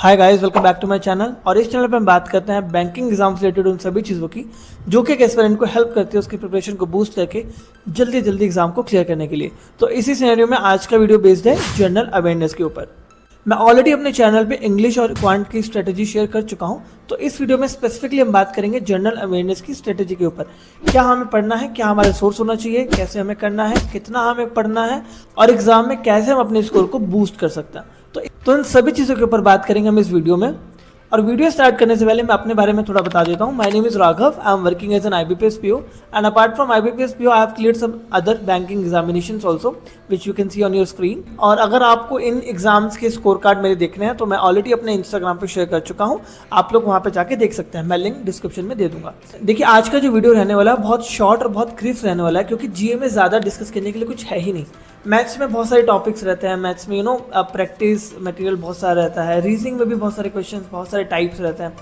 Hi guys, welcome back to my channel. और इस channel पे हम बात करते हैं बैंकिंग एग्जाम से रिलेटेड उन सभी चीज़ों की जो कि एक एस्पिरेंट को हेल्प करती है उसकी प्रिपरेशन को बूस्ट करके जल्दी एग्जाम को क्लियर करने के लिए। तो इसी सिनेरियो में आज का वीडियो बेस्ड है जनरल अवेयरनेस के ऊपर। मैं ऑलरेडी अपने चैनल पे इंग्लिश और क्वांट की स्ट्रेटजी शेयर कर चुका हूं, तो इस वीडियो में स्पेसिफिकली हम बात करेंगे जनरल अवेयरनेस की स्ट्रेटजी के ऊपर। क्या हमें पढ़ना है, क्या हमारा सोर्स होना चाहिए, कैसे हमें करना है, कितना हमें पढ़ना है और एग्जाम में कैसे हम अपने स्कोर को बूस्ट कर सकते हैं। तो इन सभी चीज़ों के ऊपर बात करेंगे हम इस वीडियो में। और वीडियो स्टार्ट करने से पहले मैं अपने बारे में थोड़ा बता देता हूँ। My name is Raghav, I am working as an IBPS PO and apart from IBPS PO I have cleared some other banking examinations also which you can see on your screen. और अगर आपको इन एग्जाम्स के score card मेरे देखने हैं तो मैं ऑलरेडी अपने इंस्टाग्राम पे शेयर कर चुका हूँ, आप लोग वहाँ पे जाके देख सकते हैं, मैं लिंक डिस्क्रिप्शन में दे दूंगा। देखिए, आज का जो वीडियो रहने वाला है बहुत शॉर्ट और बहुत क्रिस्प रहने वाला है, क्योंकि GA में ज़्यादा डिस्कस करने के लिए कुछ है ही नहीं। मैथ्स में बहुत सारे टॉपिक्स रहते हैं, मैथ्स में प्रैक्टिस मटेरियल बहुत सारा रहता है, रीजनिंग में भी बहुत सारे क्वेश्चंस, बहुत सारे टाइप्स रहते हैं,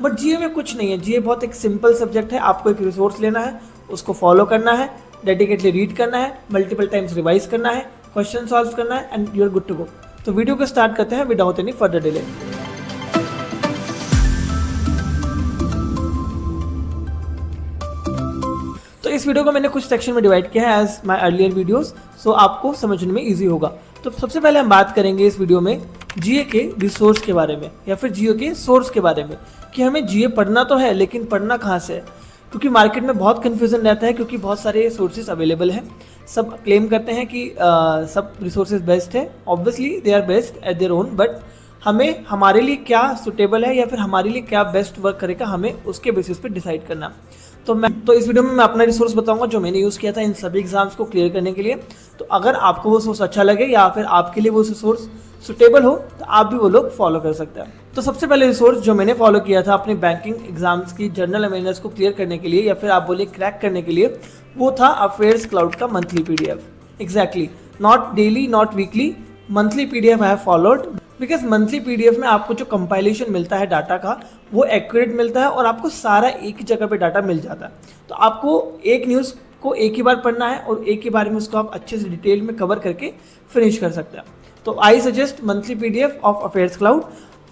बट GA में कुछ नहीं है। GA बहुत एक सिंपल सब्जेक्ट है। आपको एक रिसोर्स लेना है, उसको फॉलो करना है, डेडिकेटली रीड करना है, मल्टीपल टाइम्स रिवाइज करना है, क्वेश्चन सॉल्व करना है and you are good to go. तो वीडियो को स्टार्ट करते हैं विदाउट एनी फर्दर डिले। तो इस वीडियो को मैंने कुछ सेक्शन में डिवाइड किया है एज माय अर्लियर वीडियोस, सो आपको समझने में इजी होगा। तो सबसे पहले हम बात करेंगे इस वीडियो में GA के रिसोर्स के बारे में या फिर GA के सोर्स के बारे में कि हमें GA पढ़ना तो है, लेकिन पढ़ना कहाँ से है। क्योंकि मार्केट में बहुत कन्फ्यूजन रहता है, क्योंकि बहुत सारे सोर्सेज अवेलेबल हैं। सब क्लेम करते हैं कि सब रिसोर्सेज बेस्ट है। Obviously they are best at their own, but हमें हमारे लिए क्या सुटेबल है या फिर हमारे लिए क्या बेस्ट वर्क करेगा, हमें उसके बेसिस पे डिसाइड करना। तो इस वीडियो में मैं अपना रिसोर्स बताऊंगा जो मैंने यूज़ किया था इन सभी एग्जाम्स को क्लियर करने के लिए। तो अगर आपको वो सोर्स अच्छा लगे या फिर आपके लिए वो सोर्स सुटेबल हो तो आप भी वो लोग फॉलो कर सकते हैं। तो सबसे पहले रिसोर्स जो मैंने फॉलो किया था अपने बैंकिंग एग्जाम्स की जनरल अवेयरनेस को क्लियर करने के लिए या फिर आप बोलिए क्रैक करने के लिए, वो था अफेयर्स क्लाउड का monthly PDF। Exactly, not daily, not weekly, monthly PDF I have followed. Because monthly PDF में आपको जो कंपाइलेशन मिलता है डाटा का वो एक्यूरेट मिलता है और आपको सारा एक ही जगह पे डाटा मिल जाता है। तो आपको एक न्यूज़ को एक ही बार पढ़ना है और एक ही बार में उसको आप अच्छे से डिटेल में कवर करके फिनिश कर सकते हैं। तो I suggest monthly PDF of affairs cloud.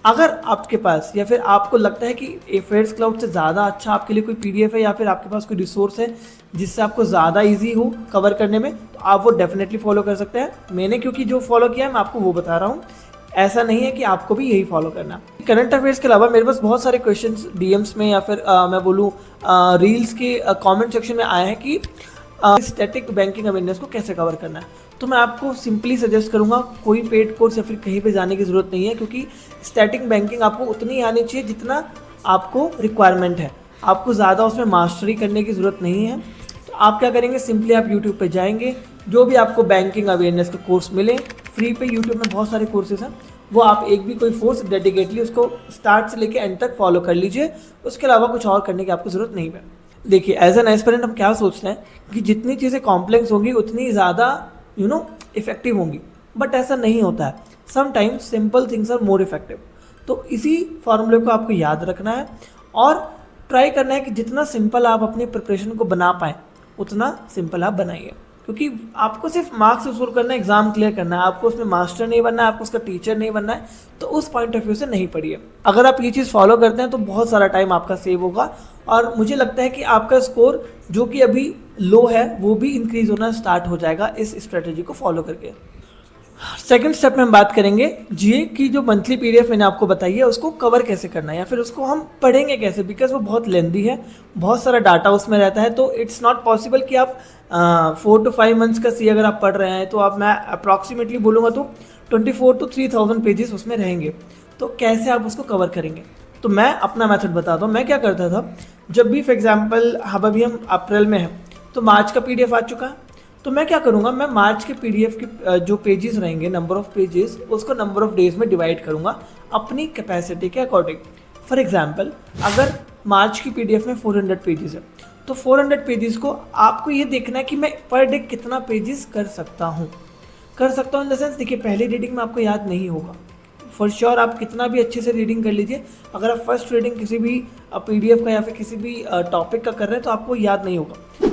अगर आपके पास या फिर आपको लगता है कि अफेयर्स क्लाउड से ज़्यादा अच्छा आपके लिए कोई PDF है या फिर आपके पास कोई रिसोर्स है जिससे आपको ज़्यादा ईजी हो कवर करने में, तो आप वो डेफिनेटली फॉलो कर सकते हैं। मैंने क्योंकि जो फॉलो किया है मैं आपको वो बता रहा हूँ, ऐसा नहीं है कि आपको भी यही फॉलो करना। करंट अफेयर्स के अलावा मेरे पास बहुत सारे क्वेश्चंस DMs में या फिर मैं बोलूँ रील्स के कमेंट सेक्शन में आए हैं कि स्टैटिक बैंकिंग अवेयरनेस को कैसे कवर करना है। तो मैं आपको सिंपली सजेस्ट करूंगा, कोई पेड कोर्स या फिर कहीं पे जाने की ज़रूरत नहीं है, क्योंकि स्टैटिक बैंकिंग आपको उतनी आनी चाहिए जितना आपको रिक्वायरमेंट है। आपको ज़्यादा उसमें मास्टरी करने की ज़रूरत नहीं है। तो आप क्या करेंगे, सिंपली आप यूट्यूब पे जाएंगे, जो भी आपको बैंकिंग अवेयरनेस का कोर्स मिले फ्री पे, यूट्यूब में बहुत सारे कोर्सेज हैं, वो आप एक भी कोई कोर्स डेडिकेटली उसको स्टार्ट से लेके एंड तक फॉलो कर लीजिए। उसके अलावा कुछ और करने की आपको ज़रूरत नहीं है। देखिए, एज एन एस्पिरेंट हम क्या सोचते हैं कि जितनी चीज़ें कॉम्प्लेक्स होंगी उतनी ज़्यादा इफेक्टिव होंगी, बट ऐसा नहीं होता है। Sometimes simple things are more effective. तो इसी फॉर्मूले को आपको याद रखना है और ट्राई करना है कि जितना सिंपल आप अपनी प्रिपरेशन को बना पाएँ उतना सिंपल आप बनाइए। क्योंकि आपको सिर्फ मार्क्स वसूल करना है, एग्जाम क्लियर करना है, आपको उसमें मास्टर नहीं बनना है, आपको उसका टीचर नहीं बनना है। तो उस पॉइंट ऑफ व्यू से नहीं पढ़िए। अगर आप ये चीज़ फॉलो करते हैं तो बहुत सारा टाइम आपका सेव होगा और मुझे लगता है कि आपका स्कोर जो कि अभी लो है वो भी इंक्रीज होना स्टार्ट हो जाएगा इस स्ट्रेटेजी को फॉलो करके। सेकंड स्टेप में हम बात करेंगे GA की जो मंथली PDF मैंने आपको बताई है उसको कवर कैसे करना है या फिर उसको हम पढ़ेंगे कैसे, बिकॉज वो बहुत लेंदी है, बहुत सारा डाटा उसमें रहता है। तो इट्स नॉट पॉसिबल कि आप 4 to 5 मंथ्स का अगर आप पढ़ रहे हैं तो आप, मैं अप्रॉक्सीमेटली बोलूँगा तो 24 to 3000 पेजेस उसमें रहेंगे। तो कैसे आप उसको कवर करेंगे, तो मैं अपना मेथड बताता हूँ। मैं क्या करता था, जब भी फॉर एग्जाम्पल अभी हम अप्रैल में हैं तो मार्च का PDF आ चुका है, तो मैं क्या करूँगा, मैं मार्च के PDF के जो पेजेस रहेंगे, नंबर ऑफ पेजेस, उसको नंबर ऑफ डेज में डिवाइड करूँगा अपनी कैपेसिटी के अकॉर्डिंग। फॉर एग्जाम्पल अगर मार्च की PDF में 400 पेजेस है तो 400 पेजेस को आपको ये देखना है कि मैं पर डे कितना पेजेस कर सकता हूँ इन द सेंस। देखिए, पहली रीडिंग में आपको याद नहीं होगा फॉर श्योर, आप कितना भी अच्छे से रीडिंग कर लीजिए, अगर आप फर्स्ट रीडिंग किसी भी PDF का या फिर किसी भी टॉपिक का कर रहे हैं तो आपको याद नहीं होगा।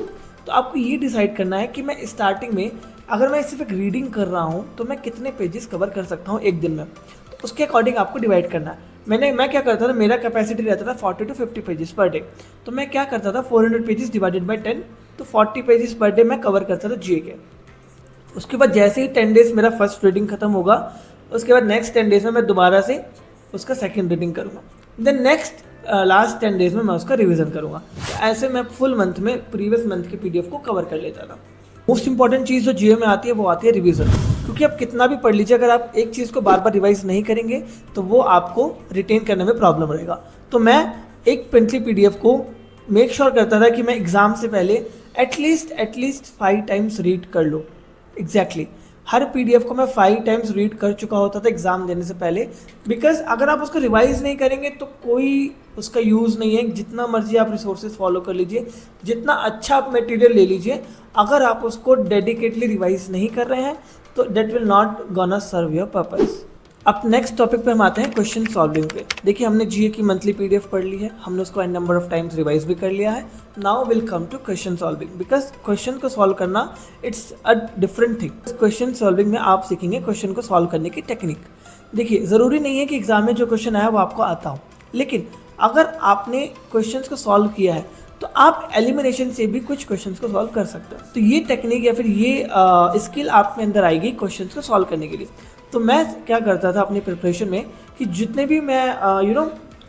तो आपको ये डिसाइड करना है कि मैं स्टार्टिंग में अगर मैं सिर्फ एक रीडिंग कर रहा हूँ तो मैं कितने पेजेस कवर कर सकता हूँ एक दिन में। तो उसके अकॉर्डिंग आपको डिवाइड करना है। मैं क्या करता था, मेरा कैपेसिटी रहता था 40 to 50 पेजेस पर डे, तो मैं क्या करता था 400 पेजेस डिवाइडेड बाई 10, तो 40 पेजेस पर डे मैं कवर करता था जीए के। उसके बाद जैसे ही 10 डेज मेरा फर्स्ट रीडिंग खत्म होगा, उसके बाद नेक्स्ट 10 डेज में मैं दोबारा से उसका सेकंड रीडिंग करूँगा, देन नेक्स्ट लास्ट 10 डेज में मैं उसका रिवीजन करूँगा। तो ऐसे मैं फुल मंथ में प्रीवियस मंथ के पीडीएफ को कवर कर लेता था। मोस्ट इंपॉर्टेंट चीज़ जो जीए में आती है वो आती है रिवीजन, क्योंकि आप कितना भी पढ़ लीजिए, अगर आप एक चीज़ को बार बार रिवाइज नहीं करेंगे तो वो आपको रिटेन करने में प्रॉब्लम रहेगा। तो मैं एक पेंसिल पीडीएफ को मेक श्योर करता था कि मैं एग्ज़ाम से पहले एटलीस्ट 5 टाइम्स रीड कर लूँ। एग्जैक्टली हर पीडीएफ को मैं 5 टाइम्स रीड कर चुका होता था एग्जाम देने से पहले, बिकॉज अगर आप उसको रिवाइज नहीं करेंगे तो कोई उसका यूज़ नहीं है। जितना मर्जी आप रिसोर्सेज फॉलो कर लीजिए, जितना अच्छा आप मटेरियल ले लीजिए, अगर आप उसको डेडिकेटली रिवाइज नहीं कर रहे हैं तो that will not gonna serve your purpose. अब नेक्स्ट टॉपिक पे हम आते हैं क्वेश्चन सॉल्विंग पे। देखिए हमने जीए की मंथली पीडीएफ पढ़ ली है, हमने उसको an number of times revise भी कर लिया है। Now will come to question solving, because question को सॉल्व करना it's a different thing. Question solving में आप सीखेंगे क्वेश्चन को सॉल्व करने की टेक्निक। देखिए ज़रूरी नहीं है कि एग्जाम में जो क्वेश्चन आया वो आपको आता हो, लेकिन अगर आपने क्वेश्चन को सॉल्व किया है तो आप एलिमिनेशन से भी कुछ क्वेश्चंस को सॉल्व कर सकते हो। तो ये टेक्निक या फिर ये स्किल आप में अंदर आएगी क्वेश्चंस को सॉल्व करने के लिए। तो मैं क्या करता था अपनी प्रिपरेशन में कि जितने भी मैं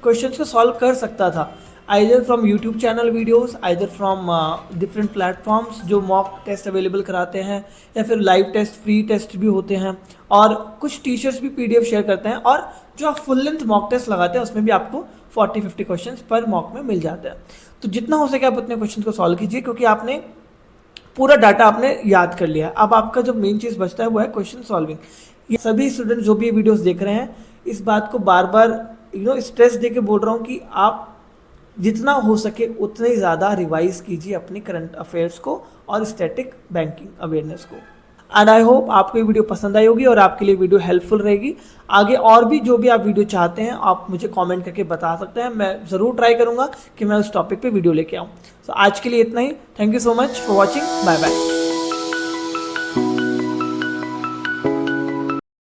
क्वेश्चंस को सॉल्व कर सकता था, either from YouTube channel videos, either from different platforms जो मॉक टेस्ट अवेलेबल कराते हैं, या फिर लाइव टेस्ट, फ्री टेस्ट भी होते हैं, और कुछ टीचर्स भी पीडीएफ शेयर करते हैं, और जो आप फुल लेंथ मॉक टेस्ट लगाते हैं उसमें भी आपको 40-50 क्वेश्चन पर मॉक में मिल जाते हैं। तो जितना हो सके आप उतने क्वेश्चन को सॉल्व कीजिए, क्योंकि आपने पूरा डाटा आपने याद कर लिया। अब आपका जो मेन चीज़ बचता है वो है क्वेश्चन सॉल्विंग। ये सभी स्टूडेंट जो भी ये वीडियोस देख रहे हैं, इस बात को बार बार स्ट्रेस दे के बोल रहा हूँ कि आप जितना हो सके उतने ज़्यादा रिवाइज कीजिए अपनी करंट अफेयर्स को और स्टैटिक बैंकिंग अवेयरनेस को। एंड आई होप आपको ये वीडियो पसंद आई होगी और आपके लिए वीडियो हेल्पफुल रहेगी। आगे और भी जो भी आप वीडियो चाहते हैं आप मुझे कमेंट करके बता सकते हैं, मैं ज़रूर ट्राई करूँगा कि मैं उस टॉपिक पे वीडियो लेके आऊँ। तो आज के लिए इतना ही। Thank you so much for watching. Bye bye.